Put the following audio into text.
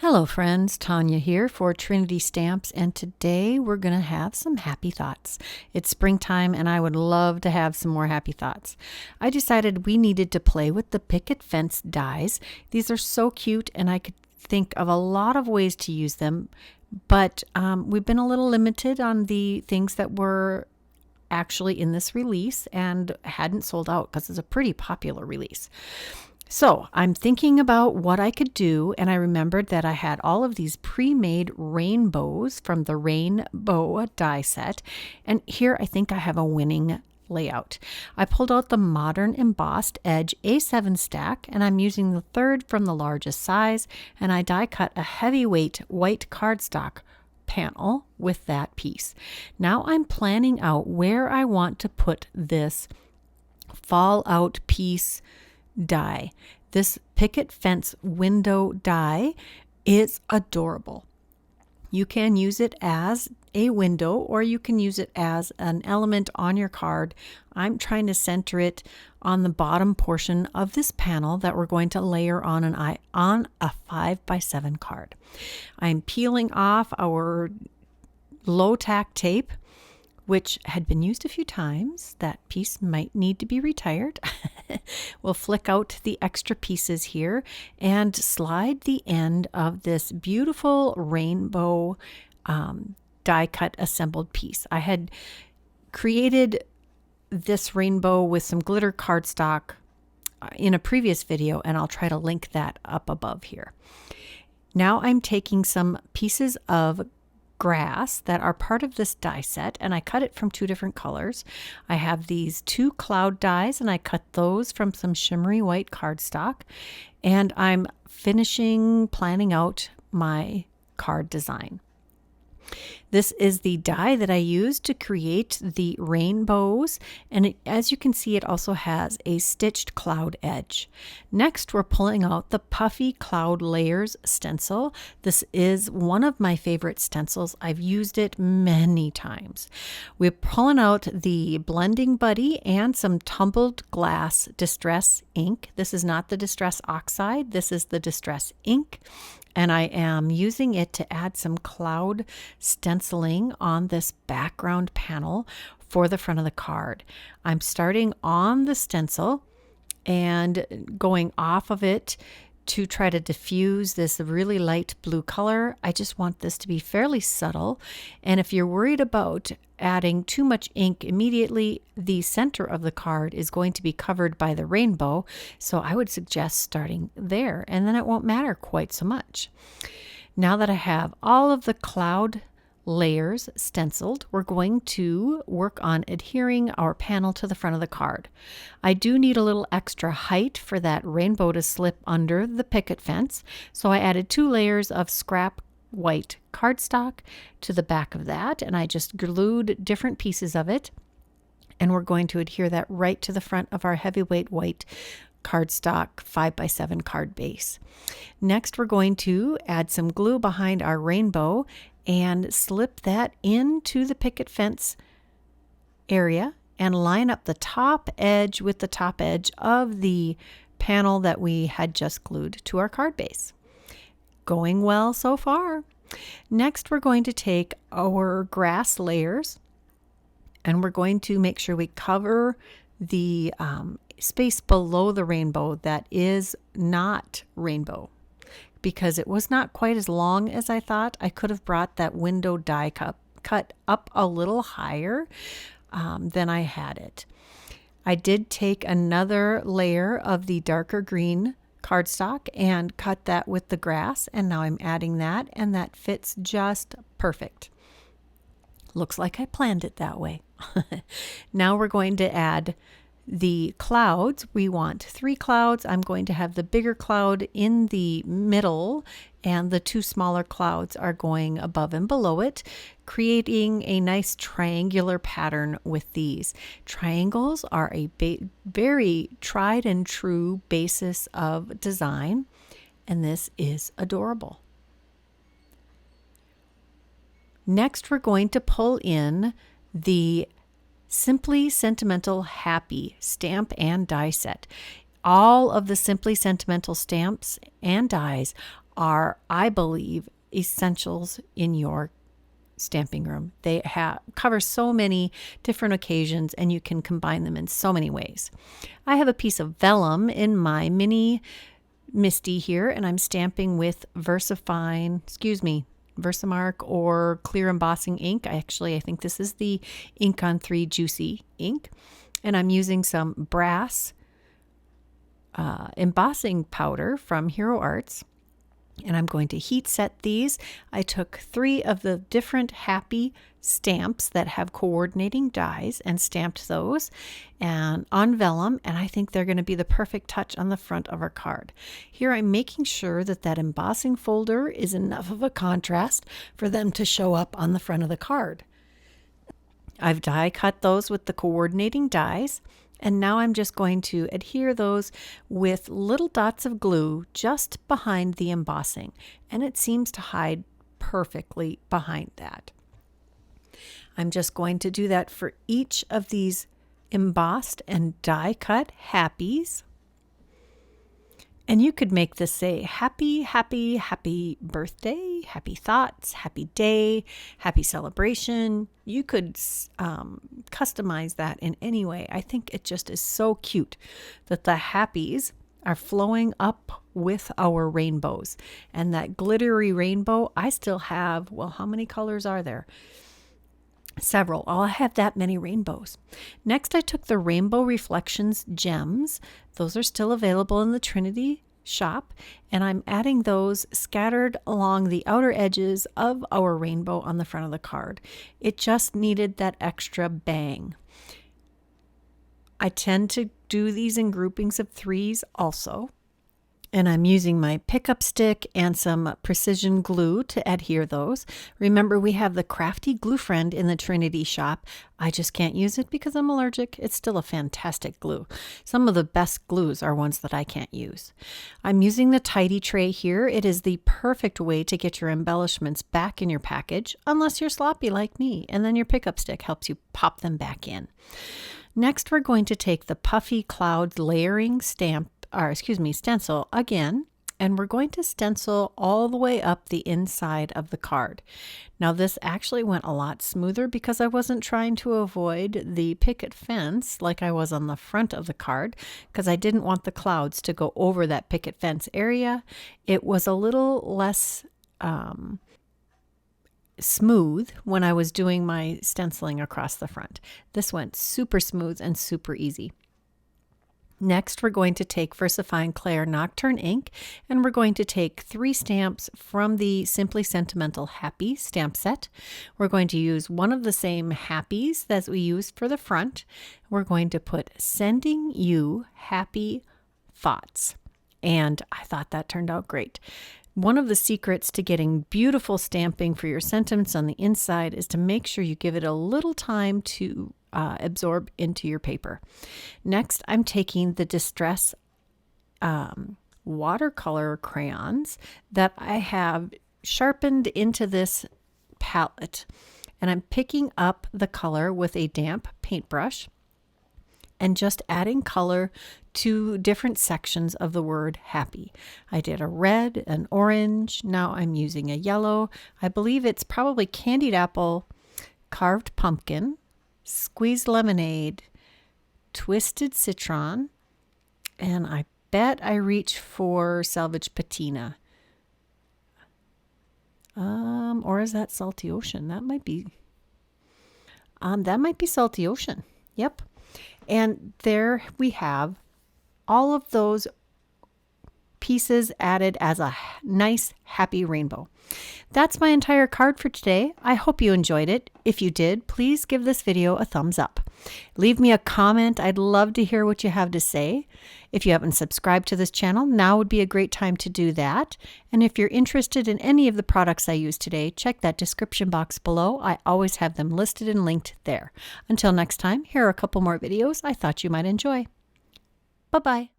Hello friends, Tanya here for Trinity Stamps, and today we're going to have some happy thoughts. It's springtime and I would love to have some more happy thoughts. I decided we needed to play with the Picket fence dies. These are so cute and I could think of a lot of ways to use them, but we've been a little limited on the things that were actually in this release and hadn't sold out because it's a pretty popular release. So I'm thinking about what I could do, and I remembered that I had all of these pre-made rainbows from the Rainbow die set, and here I think I have a winning layout. I pulled out the modern embossed edge A7 stack, and I'm using the third from the largest size, and I die cut a heavyweight white cardstock panel with that piece. Now I'm planning out where I want to put this fallout piece die. This picket fence window die is adorable. You can use it as a window or you can use it as an element on your card. I'm trying to center it on the bottom portion of this panel that we're going to layer on a 5x7 card. I'm peeling off our low tack tape, which had been used a few times. That piece might need to be retired. We'll flick out the extra pieces here and slide the end of this beautiful rainbow die cut assembled piece. I had created this rainbow with some glitter cardstock in a previous video, and I'll try to link that up above here. Now I'm taking some pieces of grass that are part of this die set, and I cut it from two different colors. I have these two cloud dies, and I cut those from some shimmery white cardstock, and I'm planning out my card design. This is the die that I used to create the rainbows, and as you can see, it also has a stitched cloud edge. Next, we're pulling out the Puffy Cloud Layers stencil. This is one of my favorite stencils. I've used it many times. We're pulling out the Blending Buddy and some tumbled glass Distress ink. This is not the Distress Oxide, this is the Distress ink. And I am using it to add some cloud stenciling on this background panel for the front of the card. I'm starting on the stencil and going off of it to try to diffuse this really light blue color. I just want this to be fairly subtle. And if you're worried about adding too much ink immediately, the center of the card is going to be covered by the rainbow. So I would suggest starting there, and then it won't matter quite so much. Now that I have all of the cloud layers stenciled, we're going to work on adhering our panel to the front of the card. I do need a little extra height for that rainbow to slip under the picket fence, so I added 2 layers of scrap white cardstock to the back of that, and I just glued different pieces of it, and we're going to adhere that right to the front of our heavyweight white cardstock 5x7 card base. Next, we're going to add some glue behind our rainbow and slip that into the picket fence area and line up the top edge with the top edge of the panel that we had just glued to our card base. Going well so far. Next, we're going to take our grass layers and we're going to make sure we cover the space below the rainbow that is not rainbow, because it was not quite as long as I thought. I could have brought that window die cut up a little higher than I had it. I did take another layer of the darker green cardstock and cut that with the grass, and now I'm adding that, and that fits just perfect. Looks like I planned it that way. Now we're going to add the clouds. We want 3 clouds. I'm going to have the bigger cloud in the middle, and the 2 smaller clouds are going above and below it, creating a nice triangular pattern with these. Triangles are a very tried and true basis of design, and this is adorable. Next, we're going to pull in the Simply Sentimental Happy stamp and die set. All of the Simply Sentimental stamps and dies are, I believe, essentials in your stamping room. They cover so many different occasions, and you can combine them in so many ways. I have a piece of vellum in my mini Misty here, and I'm stamping with Versamark or clear embossing ink. I think this is the Ink on 3 Juicy ink, and I'm using some brass embossing powder from Hero Arts, and I'm going to heat set these. I took 3 of the different happy stamps that have coordinating dies and stamped those and on vellum, and I think they're going to be the perfect touch on the front of our card. Here I'm making sure that that embossing folder is enough of a contrast for them to show up on the front of the card. I've die cut those with the coordinating dies, and now I'm just going to adhere those with little dots of glue just behind the embossing, and it seems to hide perfectly behind that. I'm just going to do that for each of these embossed and die cut happies. And you could make this say happy, happy, happy birthday, happy thoughts, happy day, happy celebration. You could customize that in any way. I think it just is so cute that the happies are flowing up with our rainbows. And that glittery rainbow, I still have, well, how many colors are there? Several. I'll have that many rainbows. Next, I took the Rainbow Reflections gems. Those are still available in the Trinity shop, and I'm adding those scattered along the outer edges of our rainbow on the front of the card. It just needed that extra bang. I tend to do these in groupings of 3s also. And I'm using my pickup stick and some precision glue to adhere those. Remember, we have the Crafty Gluefriend in the Trinity shop. I just can't use it because I'm allergic. It's still a fantastic glue. Some of the best glues are ones that I can't use. I'm using the Tidy tray here. It is the perfect way to get your embellishments back in your package, unless you're sloppy like me, and then your pickup stick helps you pop them back in. Next, we're going to take the Puffy Cloud layering stencil again, and we're going to stencil all the way up the inside of the card. Now this actually went a lot smoother because I wasn't trying to avoid the picket fence like I was on the front of the card, because I didn't want the clouds to go over that picket fence area. It was a little less smooth when I was doing my stenciling across the front. This went super smooth and super easy. Next, we're going to take VersaFine Clair Nocturne ink, and we're going to take 3 stamps from the Simply Sentimental Happy stamp set. We're going to use one of the same happies that we used for the front. We're going to put Sending You Happy Thoughts, and I thought that turned out great. One of the secrets to getting beautiful stamping for your sentiments on the inside is to make sure you give it a little time to absorb into your paper. Next, I'm taking the Distress watercolor crayons that I have sharpened into this palette, and I'm picking up the color with a damp paintbrush and just adding color to different sections of the word happy. I did a red, an orange, now I'm using a yellow. I believe it's probably candied apple, carved pumpkin, squeezed lemonade, twisted citron, and I bet I reach for salvage patina. Or is that Salty Ocean? That might be Salty Ocean. Yep. And there we have all of those pieces added as a nice, happy rainbow. That's my entire card for today. I hope you enjoyed it. If you did, please give this video a thumbs up. Leave me a comment. I'd love to hear what you have to say. If you haven't subscribed to this channel, now would be a great time to do that. And if you're interested in any of the products I used today, check that description box below. I always have them listed and linked there. Until next time, here are a couple more videos I thought you might enjoy. Bye-bye.